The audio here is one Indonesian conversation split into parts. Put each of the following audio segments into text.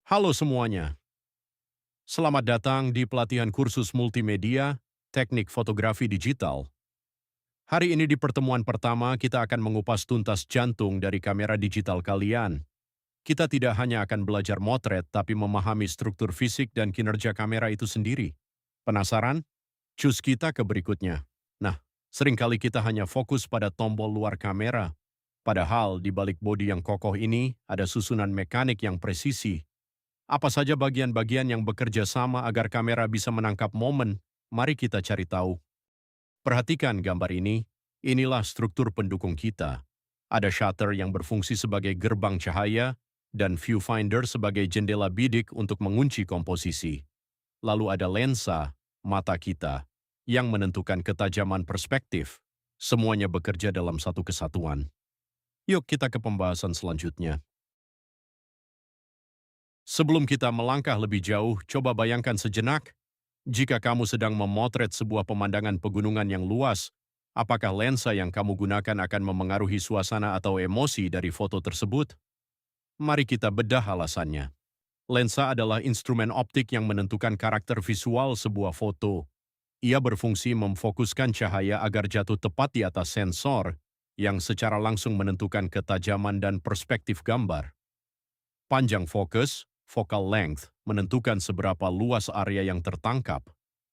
Halo semuanya, selamat datang di pelatihan kursus multimedia, teknik fotografi digital. Hari ini di pertemuan pertama kita akan mengupas tuntas jantung dari kamera digital kalian. Kita tidak hanya akan belajar motret, tapi memahami struktur fisik dan kinerja kamera itu sendiri. Penasaran? Cus kita ke berikutnya. Nah, seringkali kita hanya fokus pada tombol luar kamera. Padahal di balik bodi yang kokoh ini ada susunan mekanik yang presisi. Apa saja bagian-bagian yang bekerja sama agar kamera bisa menangkap momen? Mari kita cari tahu. Perhatikan gambar ini. Inilah struktur pendukung kita. Ada shutter yang berfungsi sebagai gerbang cahaya dan viewfinder sebagai jendela bidik untuk mengunci komposisi. Lalu ada lensa, mata kita, yang menentukan ketajaman perspektif. Semuanya bekerja dalam satu kesatuan. Yuk kita ke pembahasan selanjutnya. Sebelum kita melangkah lebih jauh, coba bayangkan sejenak, jika kamu sedang memotret sebuah pemandangan pegunungan yang luas, apakah lensa yang kamu gunakan akan memengaruhi suasana atau emosi dari foto tersebut? Mari kita bedah alasannya. Lensa adalah instrumen optik yang menentukan karakter visual sebuah foto. Ia berfungsi memfokuskan cahaya agar jatuh tepat di atas sensor, yang secara langsung menentukan ketajaman dan perspektif gambar. Panjang fokus, focal length, menentukan seberapa luas area yang tertangkap.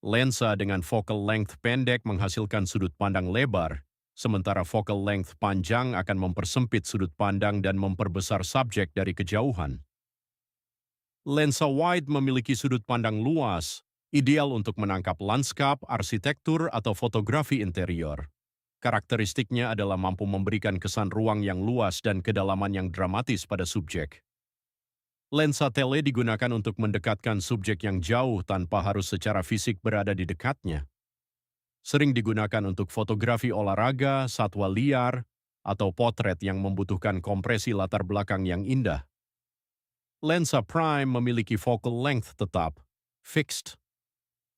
Lensa dengan focal length pendek menghasilkan sudut pandang lebar, sementara focal length panjang akan mempersempit sudut pandang dan memperbesar subjek dari kejauhan. Lensa wide memiliki sudut pandang luas, ideal untuk menangkap lanskap, arsitektur, atau fotografi interior. Karakteristiknya adalah mampu memberikan kesan ruang yang luas dan kedalaman yang dramatis pada subjek. Lensa tele digunakan untuk mendekatkan subjek yang jauh tanpa harus secara fisik berada di dekatnya. Sering digunakan untuk fotografi olahraga, satwa liar, atau potret yang membutuhkan kompresi latar belakang yang indah. Lensa prime memiliki focal length tetap, fixed.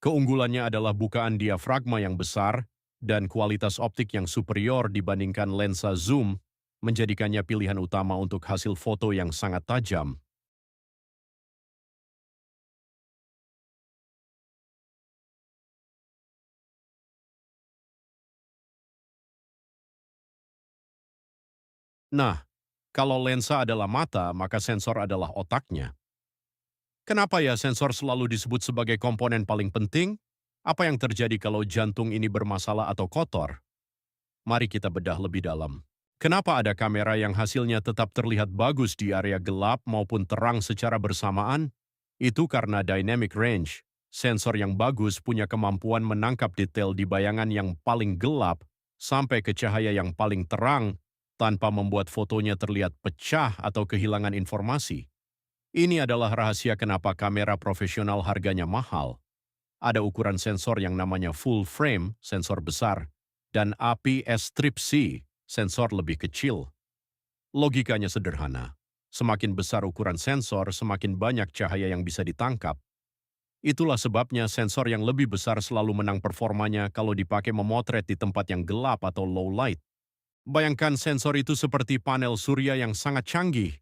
Keunggulannya adalah bukaan diafragma yang besar dan kualitas optik yang superior dibandingkan lensa zoom, menjadikannya pilihan utama untuk hasil foto yang sangat tajam. Nah, kalau lensa adalah mata, maka sensor adalah otaknya. Kenapa ya sensor selalu disebut sebagai komponen paling penting? Apa yang terjadi kalau jantung ini bermasalah atau kotor? Mari kita bedah lebih dalam. Kenapa ada kamera yang hasilnya tetap terlihat bagus di area gelap maupun terang secara bersamaan? Itu karena dynamic range. Sensor yang bagus punya kemampuan menangkap detail di bayangan yang paling gelap sampai ke cahaya yang paling terang tanpa membuat fotonya terlihat pecah atau kehilangan informasi. Ini adalah rahasia kenapa kamera profesional harganya mahal. Ada ukuran sensor yang namanya full frame, sensor besar, dan APS strip C, sensor lebih kecil. Logikanya sederhana. Semakin besar ukuran sensor, semakin banyak cahaya yang bisa ditangkap. Itulah sebabnya sensor yang lebih besar selalu menang performanya kalau dipakai memotret di tempat yang gelap atau low light. Bayangkan sensor itu seperti panel surya yang sangat canggih.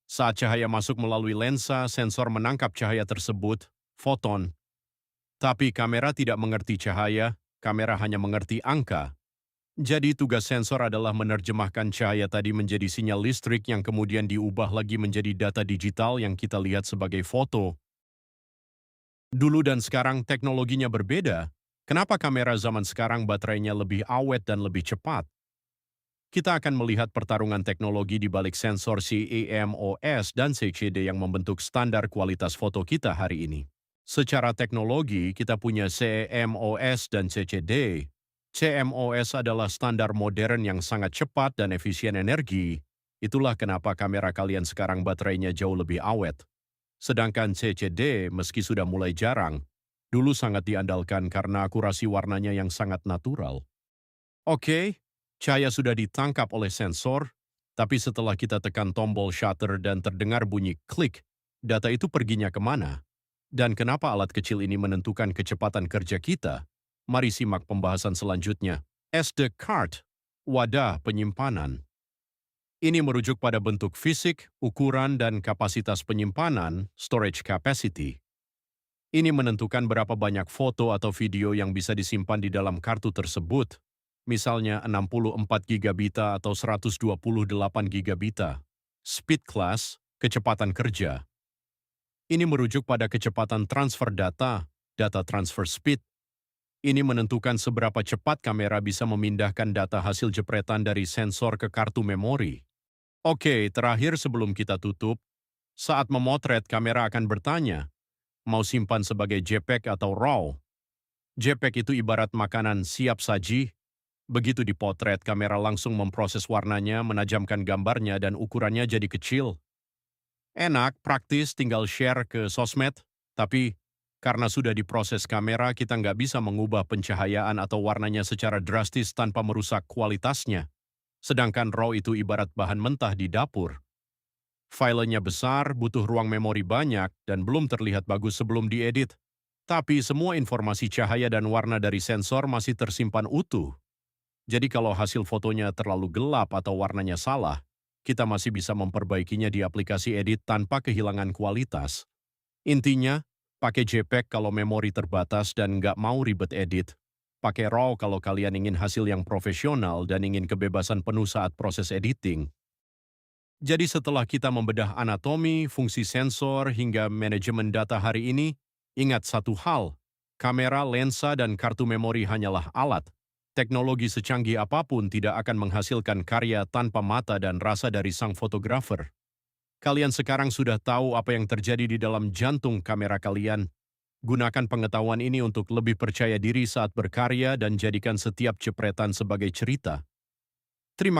Saat cahaya masuk melalui lensa, sensor menangkap cahaya tersebut, foton. Tapi kamera tidak mengerti cahaya, kamera hanya mengerti angka. Jadi tugas sensor adalah menerjemahkan cahaya tadi menjadi sinyal listrik yang kemudian diubah lagi menjadi data digital yang kita lihat sebagai foto. Dulu dan sekarang teknologinya berbeda. Kenapa kamera zaman sekarang baterainya lebih awet dan lebih cepat? Kita akan melihat pertarungan teknologi di balik sensor CMOS dan CCD yang membentuk standar kualitas foto kita hari ini. Secara teknologi, kita punya CMOS dan CCD. CMOS adalah standar modern yang sangat cepat dan efisien energi. Itulah kenapa kamera kalian sekarang baterainya jauh lebih awet. Sedangkan CCD, meski sudah mulai jarang, dulu sangat diandalkan karena akurasi warnanya yang sangat natural. Oke, cahaya sudah ditangkap oleh sensor, tapi setelah kita tekan tombol shutter dan terdengar bunyi klik, data itu perginya kemana? Dan kenapa alat kecil ini menentukan kecepatan kerja kita? Mari simak pembahasan selanjutnya. SD card, wadah penyimpanan. Ini merujuk pada bentuk fisik, ukuran, dan kapasitas penyimpanan storage capacity. Ini menentukan berapa banyak foto atau video yang bisa disimpan di dalam kartu tersebut, misalnya 64 gigabita atau 128 gigabita. Speed class, kecepatan kerja. Ini merujuk pada kecepatan transfer data, data transfer speed. Ini menentukan seberapa cepat kamera bisa memindahkan data hasil jepretan dari sensor ke kartu memori. Oke, terakhir sebelum kita tutup, saat memotret kamera akan bertanya, mau simpan sebagai JPEG atau RAW? JPEG itu ibarat makanan siap saji. Begitu dipotret, kamera langsung memproses warnanya, menajamkan gambarnya, dan ukurannya jadi kecil. Enak, praktis, tinggal share ke sosmed, tapi karena sudah diproses kamera, kita nggak bisa mengubah pencahayaan atau warnanya secara drastis tanpa merusak kualitasnya. Sedangkan RAW itu ibarat bahan mentah di dapur. Filenya besar, butuh ruang memori banyak, dan belum terlihat bagus sebelum diedit. Tapi semua informasi cahaya dan warna dari sensor masih tersimpan utuh. Jadi kalau hasil fotonya terlalu gelap atau warnanya salah, kita masih bisa memperbaikinya di aplikasi edit tanpa kehilangan kualitas. Intinya, pakai JPEG kalau memori terbatas dan nggak mau ribet edit. Pakai RAW kalau kalian ingin hasil yang profesional dan ingin kebebasan penuh saat proses editing. Jadi setelah kita membedah anatomi, fungsi sensor, hingga manajemen data hari ini, ingat satu hal, kamera, lensa, dan kartu memori hanyalah alat. Teknologi secanggih apapun tidak akan menghasilkan karya tanpa mata dan rasa dari sang fotografer. Kalian sekarang sudah tahu apa yang terjadi di dalam jantung kamera kalian. Gunakan pengetahuan ini untuk lebih percaya diri saat berkarya dan jadikan setiap jepretan sebagai cerita.